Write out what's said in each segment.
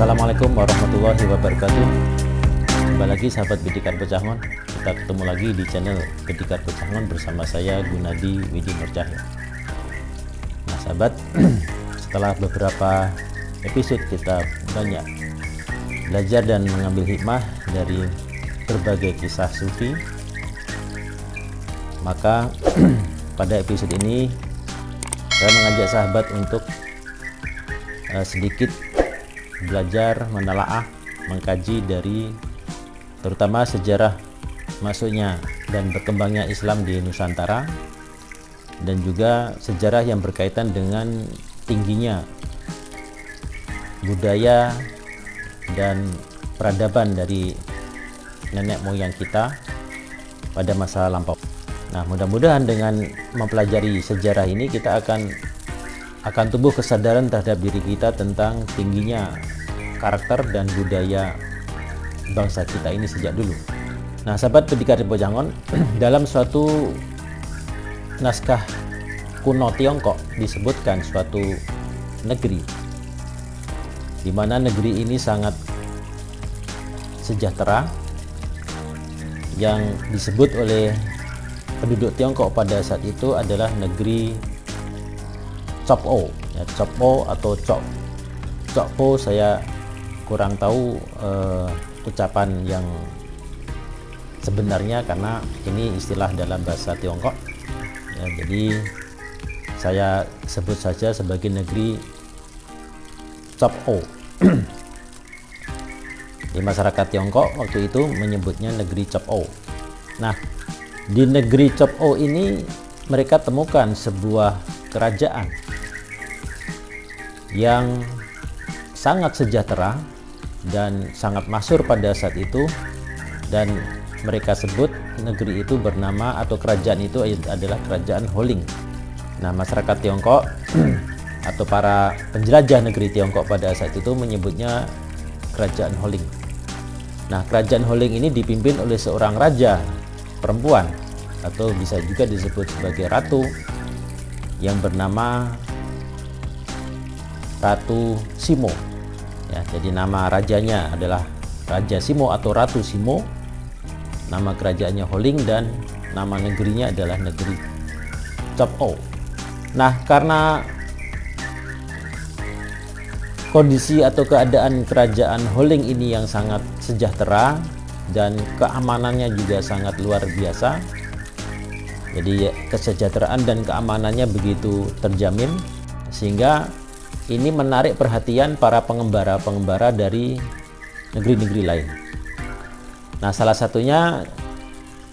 Assalamualaikum warahmatullahi wabarakatuh. Kembali lagi sahabat Bidikar Pecangon. Kita ketemu lagi di channel Bidikar Pecangon bersama saya Gunadi Widi Nurcahya. Nah sahabat, setelah beberapa episode kita banyak belajar dan mengambil hikmah dari berbagai kisah sufi, maka pada episode ini saya mengajak sahabat untuk sedikit belajar, menelaah, mengkaji dari terutama sejarah masuknya dan berkembangnya Islam di Nusantara, dan juga sejarah yang berkaitan dengan tingginya budaya dan peradaban dari nenek moyang kita pada masa lampau. Nah, mudah-mudahan dengan mempelajari sejarah ini kita akan tumbuh kesadaran terhadap diri kita tentang tingginya karakter dan budaya bangsa kita ini sejak dulu. Nah, sahabat Bidikar Pecangon, dalam suatu naskah kuno Tiongkok disebutkan suatu negeri di mana negeri ini sangat sejahtera, yang disebut oleh penduduk Tiongkok pada saat itu adalah negeri Chop-o, ya, Chop-o atau Chok-po, saya kurang tahu ucapan yang sebenarnya karena ini istilah dalam bahasa Tiongkok, ya, jadi saya sebut saja sebagai negeri Chop-o. Di masyarakat Tiongkok waktu itu menyebutnya negeri Chop-o. Nah, di negeri Chop-o ini mereka temukan sebuah kerajaan yang sangat sejahtera dan sangat masyhur pada saat itu, dan mereka sebut negeri itu bernama atau kerajaan itu adalah kerajaan Holing. Nah, masyarakat Tiongkok atau para penjelajah negeri Tiongkok pada saat itu menyebutnya kerajaan Holing. Nah, kerajaan Holing ini dipimpin oleh seorang raja perempuan atau bisa juga disebut sebagai ratu yang bernama Ratu Simo. Ya, jadi nama rajanya adalah Raja Simo atau Ratu Simo. Nama kerajaannya Holing dan nama negerinya adalah negeri Chop-o. Nah, karena kondisi atau keadaan kerajaan Holing ini yang sangat sejahtera dan keamanannya juga sangat luar biasa, jadi kesejahteraan dan keamanannya begitu terjamin, sehingga ini menarik perhatian para pengembara-pengembara dari negeri-negeri lain. Nah, salah satunya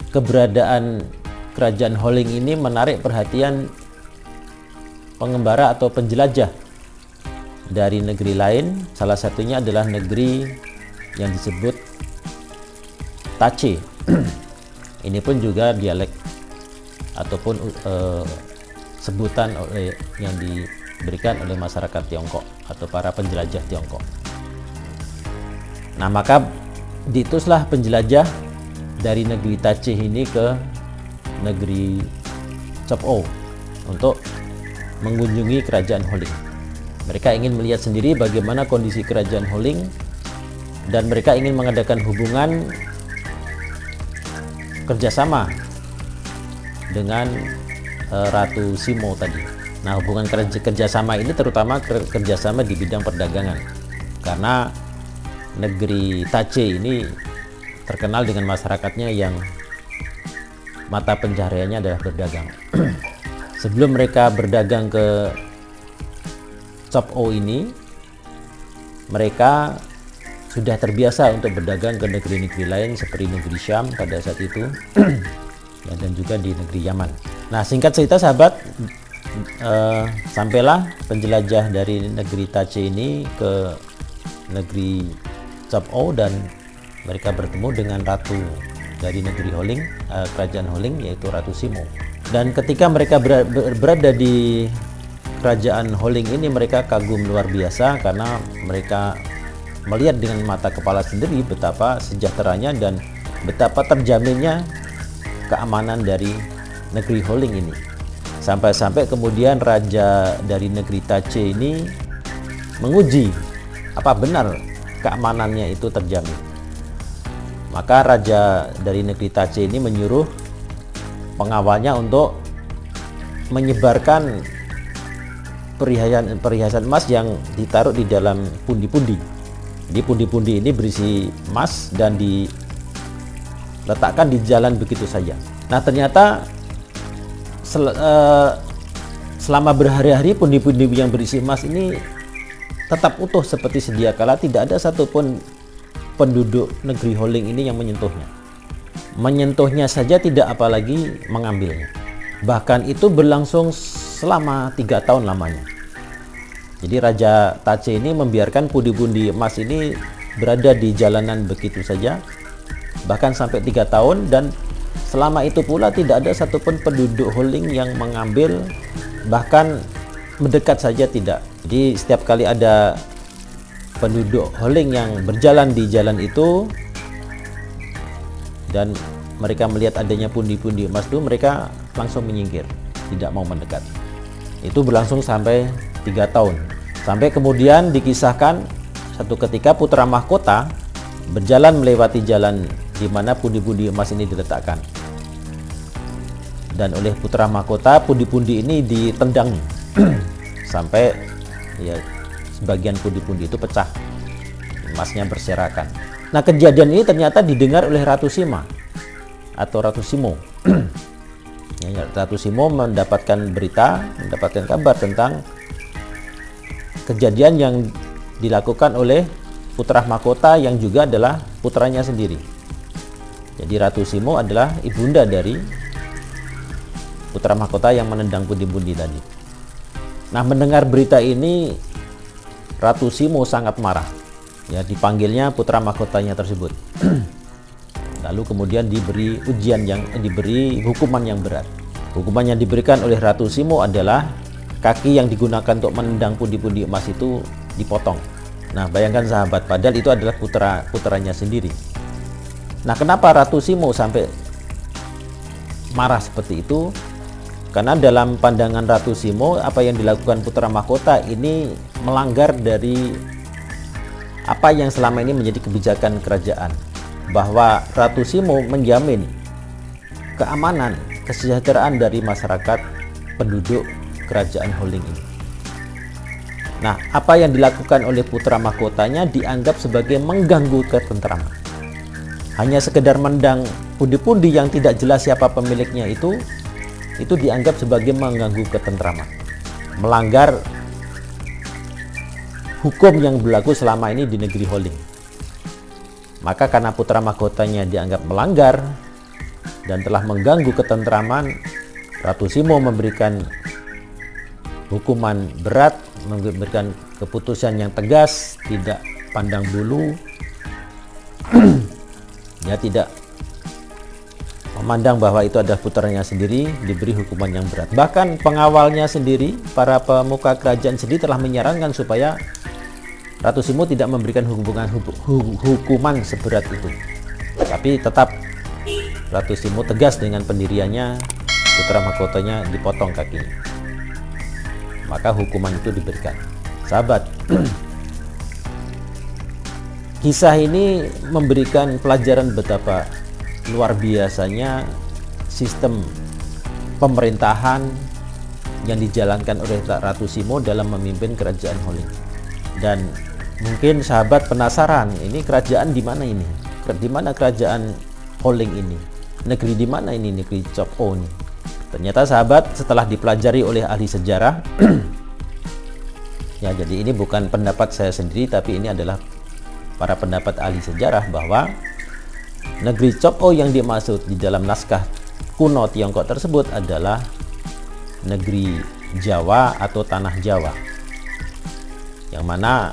keberadaan kerajaan Holing ini menarik perhatian pengembara atau penjelajah dari negeri lain. Salah satunya adalah negeri yang disebut Tache. Ini pun juga dialek ataupun sebutan yang diberikan oleh masyarakat Tiongkok atau para penjelajah Tiongkok. Nah, maka diutuslah penjelajah dari negeri Tache ini ke negeri Chop-o untuk mengunjungi kerajaan Holing. Mereka ingin melihat sendiri bagaimana kondisi kerajaan Holing, dan mereka ingin mengadakan hubungan kerjasama dengan Ratu Simo tadi. Nah, hubungan kerjasama ini terutama kerjasama di bidang perdagangan, karena negeri Tache ini terkenal dengan masyarakatnya yang mata pencahariannya adalah berdagang. Sebelum mereka berdagang ke Chop-o ini, mereka sudah terbiasa untuk berdagang ke negeri-negeri lain seperti negeri Syam pada saat itu dan juga di negeri Yaman. Nah, singkat cerita sahabat, sampailah penjelajah dari negeri Tache ini ke negeri Chop O, dan mereka bertemu dengan ratu dari negeri Holing, kerajaan Holing, yaitu Ratu Simo. Dan ketika mereka berada di kerajaan Holing ini, mereka kagum luar biasa karena mereka melihat dengan mata kepala sendiri betapa sejahteranya dan betapa terjaminnya keamanan dari negeri Holing ini. Sampai-sampai kemudian raja dari negeri Tache ini menguji apa benar keamanannya itu terjamin. Maka raja dari negeri Tache ini menyuruh pengawalnya untuk menyebarkan perhiasan emas yang ditaruh di dalam pundi-pundi. Jadi pundi-pundi ini berisi emas dan diletakkan di jalan begitu saja. Nah, ternyata selama berhari-hari pundi-pundi yang berisi emas ini tetap utuh seperti sedia kala, tidak ada satupun penduduk negeri Holing ini yang menyentuhnya. Menyentuhnya saja tidak, apalagi mengambilnya. Bahkan itu berlangsung selama 3 tahun lamanya. Jadi Raja Tache ini membiarkan pundi-pundi emas ini berada di jalanan begitu saja, bahkan sampai 3 tahun, dan selama itu pula tidak ada satupun penduduk Holing yang mengambil, bahkan mendekat saja tidak. Jadi setiap kali ada penduduk Holing yang berjalan di jalan itu dan mereka melihat adanya pundi-pundi emas itu, mereka langsung menyingkir, tidak mau mendekat. Itu berlangsung sampai 3 tahun. Sampai kemudian dikisahkan satu ketika putra mahkota berjalan melewati jalan di mana pundi-pundi emas ini diletakkan. Dan oleh putra mahkota pundi-pundi ini ditendang sampai ya sebagian pundi-pundi itu pecah, emasnya berserakan. Nah, kejadian ini ternyata didengar oleh Ratu Sima atau Ratu Simo. Ya, Ratu Simo mendapatkan kabar tentang kejadian yang dilakukan oleh putra mahkota yang juga adalah putranya sendiri. Jadi Ratu Simo adalah ibunda dari putra mahkota yang menendang pundi-pundi tadi. Nah, mendengar berita ini Ratu Simo sangat marah. Ya, dipanggilnya putra mahkotanya tersebut. Lalu kemudian diberi hukuman yang berat. Hukuman yang diberikan oleh Ratu Simo adalah kaki yang digunakan untuk menendang pundi-pundi emas itu dipotong. Nah, bayangkan sahabat, padahal itu adalah putranya sendiri. Nah, kenapa Ratu Simo sampai marah seperti itu? Karena dalam pandangan Ratu Simo, apa yang dilakukan putra mahkota ini melanggar dari apa yang selama ini menjadi kebijakan kerajaan, bahwa Ratu Simo menjamin keamanan, kesejahteraan dari masyarakat penduduk kerajaan Holing ini. Nah, apa yang dilakukan oleh putra mahkotanya dianggap sebagai mengganggu ketentraman. Hanya sekedar mendang pundi-pundi yang tidak jelas siapa pemiliknya itu dianggap sebagai mengganggu ketentraman, melanggar hukum yang berlaku selama ini di negeri Holing. Maka karena putra mahkotanya dianggap melanggar dan telah mengganggu ketentraman, Ratu Simo memberikan hukuman berat, memberikan keputusan yang tegas, tidak pandang bulu. Dia tidak memandang bahwa itu adalah putranya sendiri, diberi hukuman yang berat. Bahkan pengawalnya sendiri, para pemuka kerajaan sendiri telah menyarankan supaya Ratu Simo tidak memberikan hukuman seberat itu. Tapi tetap Ratu Simo tegas dengan pendiriannya, putra mahkotanya dipotong kakinya. Maka hukuman itu diberikan. Sahabat, kisah ini memberikan pelajaran betapa luar biasanya sistem pemerintahan yang dijalankan oleh Ratu Simo dalam memimpin kerajaan Holing. Dan mungkin sahabat penasaran, ini kerajaan di mana ini? Di mana kerajaan Holing ini? Negeri di mana ini? Negeri Chop O ini. Ternyata sahabat, setelah dipelajari oleh ahli sejarah, ya, jadi ini bukan pendapat saya sendiri, tapi ini adalah para pendapat ahli sejarah, bahwa negeri Chop O yang dimaksud di dalam naskah kuno Tiongkok tersebut adalah negeri Jawa atau tanah Jawa, yang mana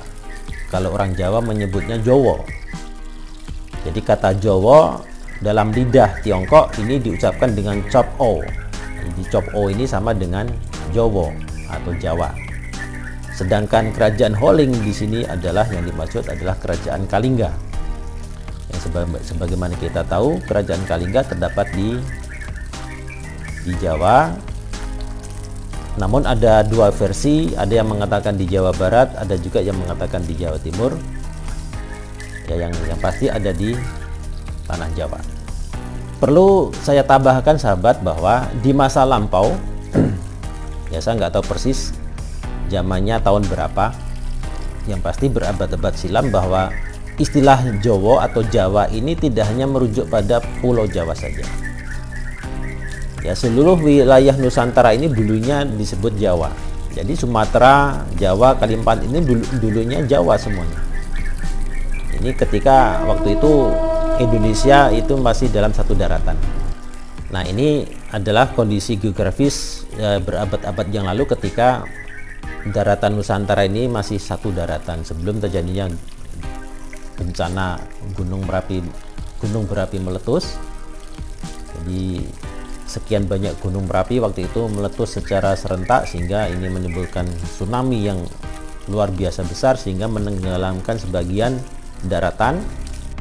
kalau orang Jawa menyebutnya Jowo. Jadi kata Jowo dalam lidah Tiongkok ini diucapkan dengan chop o. Jadi chop o ini sama dengan Jowo atau Jawa. Sedangkan kerajaan Holeng di sini adalah yang dimaksud adalah kerajaan Kalingga. Yang sebagaimana kita tahu, kerajaan Kalingga terdapat di Jawa. Namun ada dua versi, ada yang mengatakan di Jawa Barat, ada juga yang mengatakan di Jawa Timur. Ya, yang pasti ada di tanah Jawa. Perlu saya tambahkan sahabat bahwa di masa lampau, ya saya nggak tahu persis zamannya tahun berapa, yang pasti berabad-abad silam, bahwa istilah Jowo atau Jawa ini tidak hanya merujuk pada Pulau Jawa saja. Ya, seluruh wilayah Nusantara ini dulunya disebut Jawa. Jadi Sumatera, Jawa, Kalimantan ini dulunya Jawa semuanya. Ini ketika waktu itu Indonesia itu masih dalam satu daratan. Nah, ini adalah kondisi geografis berabad-abad yang lalu ketika daratan Nusantara ini masih satu daratan sebelum terjadinya bencana gunung berapi meletus. Jadi sekian banyak gunung berapi waktu itu meletus secara serentak sehingga ini menimbulkan tsunami yang luar biasa besar sehingga menenggelamkan sebagian daratan,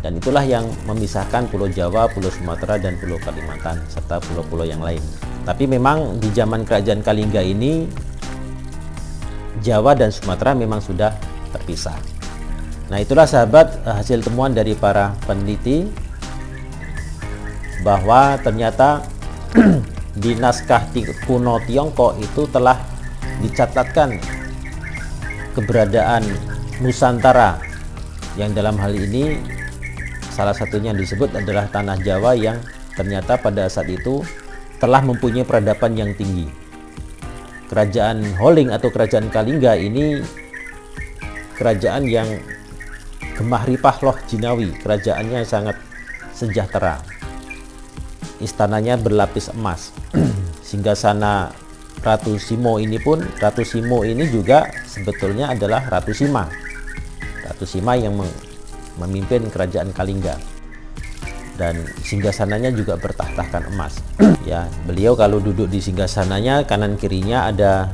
dan itulah yang memisahkan Pulau Jawa, Pulau Sumatera, dan Pulau Kalimantan serta pulau-pulau yang lain. Tapi memang di zaman kerajaan Kalingga ini Jawa dan Sumatera memang sudah terpisah. Nah, itulah sahabat hasil temuan dari para peneliti bahwa ternyata di naskah kuno Tiongkok itu telah dicatatkan keberadaan Nusantara, yang dalam hal ini salah satunya yang disebut adalah tanah Jawa, yang ternyata pada saat itu telah mempunyai peradaban yang tinggi. Kerajaan Holeng atau kerajaan Kalingga ini kerajaan yang gemah ripah loh jinawi, kerajaannya sangat sejahtera. Istananya berlapis emas. Singgasana Ratu Simo ini pun, Ratu Simo ini juga sebetulnya adalah Ratu Sima. Ratu Sima yang memimpin kerajaan Kalingga. Dan singgasananya juga bertahtakan emas. Ya, beliau kalau duduk di singgasananya kanan kirinya ada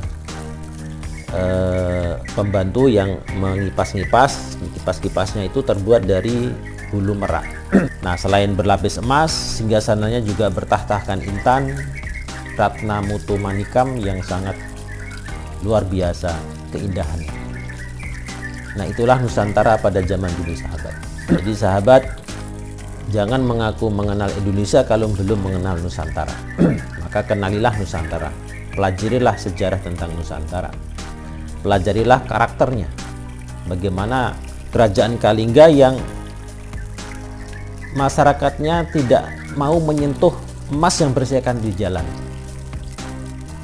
pembantu yang mengipas-ngipas. Kipas-kipasnya itu terbuat dari bulu merak. Nah, selain berlapis emas, singgasananya juga bertahtakan intan, ratna mutu manikam yang sangat luar biasa keindahannya. Nah, itulah Nusantara pada zaman dulu sahabat. Jadi sahabat, jangan mengaku mengenal Indonesia kalau belum mengenal Nusantara. Maka kenalilah Nusantara, pelajarilah sejarah tentang Nusantara, pelajarilah karakternya. Bagaimana kerajaan Kalingga yang masyarakatnya tidak mau menyentuh emas yang berserakan di jalan.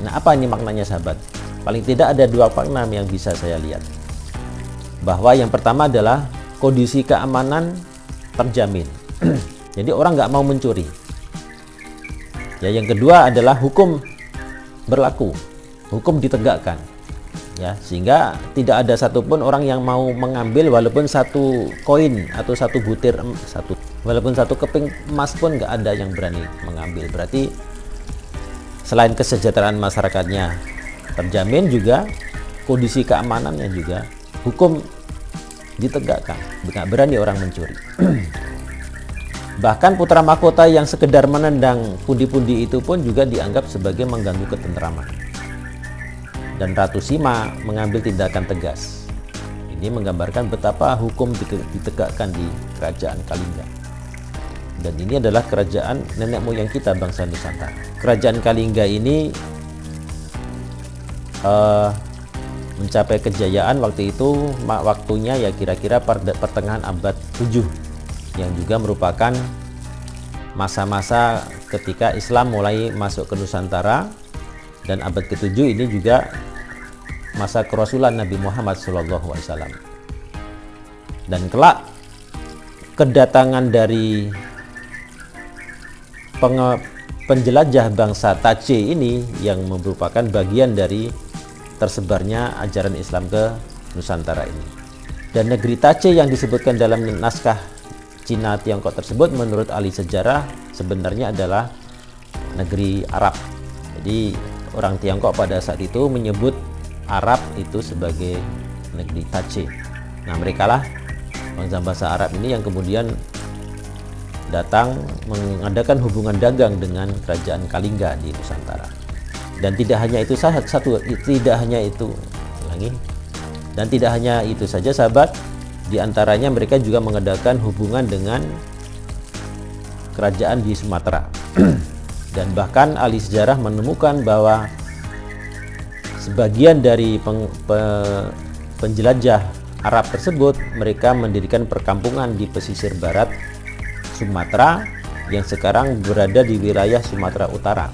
Nah, apa ini maknanya sahabat? Paling tidak ada dua makna yang bisa saya lihat. Bahwa yang pertama adalah kondisi keamanan terjamin. Jadi orang nggak mau mencuri. Ya, yang kedua adalah hukum berlaku, hukum ditegakkan. Ya, sehingga tidak ada satupun orang yang mau mengambil walaupun satu koin atau satu butir walaupun satu keping emas pun nggak ada yang berani mengambil. Berarti selain kesejahteraan masyarakatnya terjamin, juga kondisi keamanannya juga hukum ditegakkan, nggak berani orang mencuri. Bahkan putra mahkota yang sekedar menendang pundi-pundi itu pun juga dianggap sebagai mengganggu ketentraman. Dan Ratu Sima mengambil tindakan tegas. Ini menggambarkan betapa hukum ditegakkan di kerajaan Kalingga. Dan ini adalah kerajaan nenek moyang kita, bangsa Nusantara. Kerajaan Kalingga ini mencapai kejayaan waktu itu, waktunya ya kira-kira pertengahan abad 7, yang juga merupakan masa-masa ketika Islam mulai masuk ke Nusantara. Dan abad ke-7 ini juga masa kerasulan Nabi Muhammad SAW. Dan kelak kedatangan dari penjelajah bangsa Taci ini yang merupakan bagian dari tersebarnya ajaran Islam ke Nusantara ini. Dan negeri Taci yang disebutkan dalam naskah Cina Tiongkok tersebut menurut ahli sejarah sebenarnya adalah negeri Arab. Jadi orang Tiongkok pada saat itu menyebut Arab itu sebagai negeri Taci. Nah, mereka lah bangsa Arab ini yang kemudian datang mengadakan hubungan dagang dengan kerajaan Kalingga di Nusantara. Dan tidak hanya itu tidak hanya itu saja sahabat, di antaranya mereka juga mengadakan hubungan dengan kerajaan di Sumatera. Dan bahkan ahli sejarah menemukan bahwa sebagian dari penjelajah Arab tersebut mereka mendirikan perkampungan di pesisir barat Sumatera yang sekarang berada di wilayah Sumatera Utara,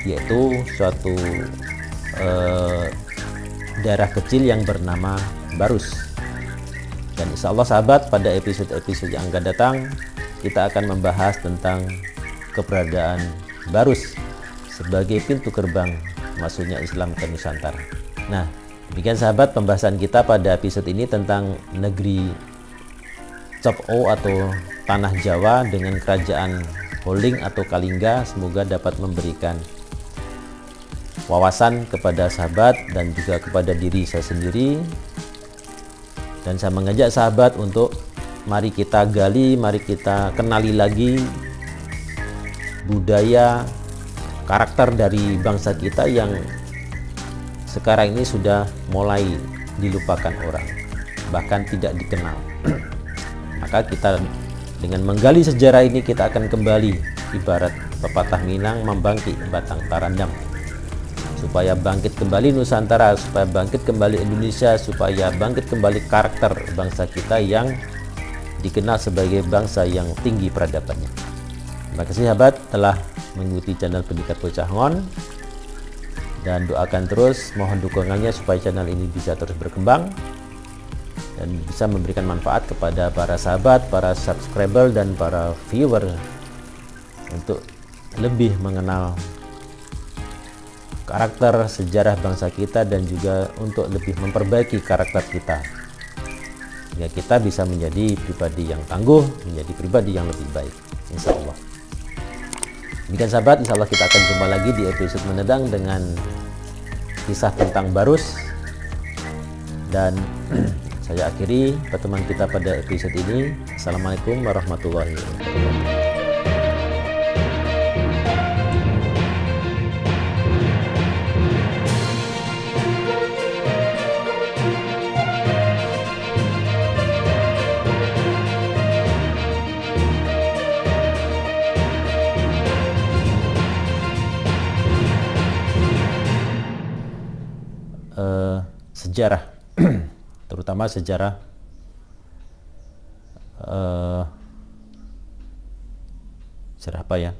yaitu suatu daerah kecil yang bernama Barus. Dan insya Allah sahabat, pada episode-episode yang akan datang kita akan membahas tentang keberadaan Barus sebagai pintu gerbang masuknya Islam ke Nusantara. Nah, demikian sahabat pembahasan kita pada episode ini tentang negeri Cop-O atau Tanah Jawa dengan kerajaan Holing atau Kalingga. Semoga dapat memberikan wawasan kepada sahabat dan juga kepada diri saya sendiri. Dan saya mengajak sahabat untuk mari kita gali, mari kita kenali lagi budaya, karakter dari bangsa kita yang sekarang ini sudah mulai dilupakan orang, bahkan tidak dikenal. Maka kita dengan menggali sejarah ini kita akan kembali, ibarat pepatah Minang, membangkit batang tarandam, supaya bangkit kembali Nusantara, supaya bangkit kembali Indonesia, supaya bangkit kembali karakter bangsa kita yang dikenal sebagai bangsa yang tinggi peradabannya. Terima kasih sahabat telah mengikuti channel Pendidikan Bocah Ngon, dan doakan terus, mohon dukungannya supaya channel ini bisa terus berkembang dan bisa memberikan manfaat kepada para sahabat, para subscriber, dan para viewer untuk lebih mengenal karakter sejarah bangsa kita dan juga untuk lebih memperbaiki karakter kita, sehingga kita bisa menjadi pribadi yang tangguh, menjadi pribadi yang lebih baik, insya Allah. Demikian sahabat, insya Allah kita akan jumpa lagi di episode mendatang dengan kisah tentang Barus. Dan saya akhiri pertemuan kita pada episode ini. Assalamualaikum warahmatullahi wabarakatuh. Sejarah terutama sejarah sejarah apa ya?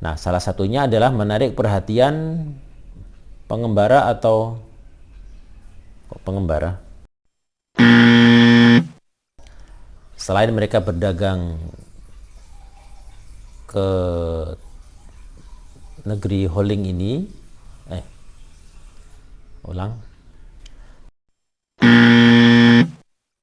Nah, salah satunya adalah menarik perhatian pengembara atau pengembara. Selain mereka berdagang ke negeri Holing ini,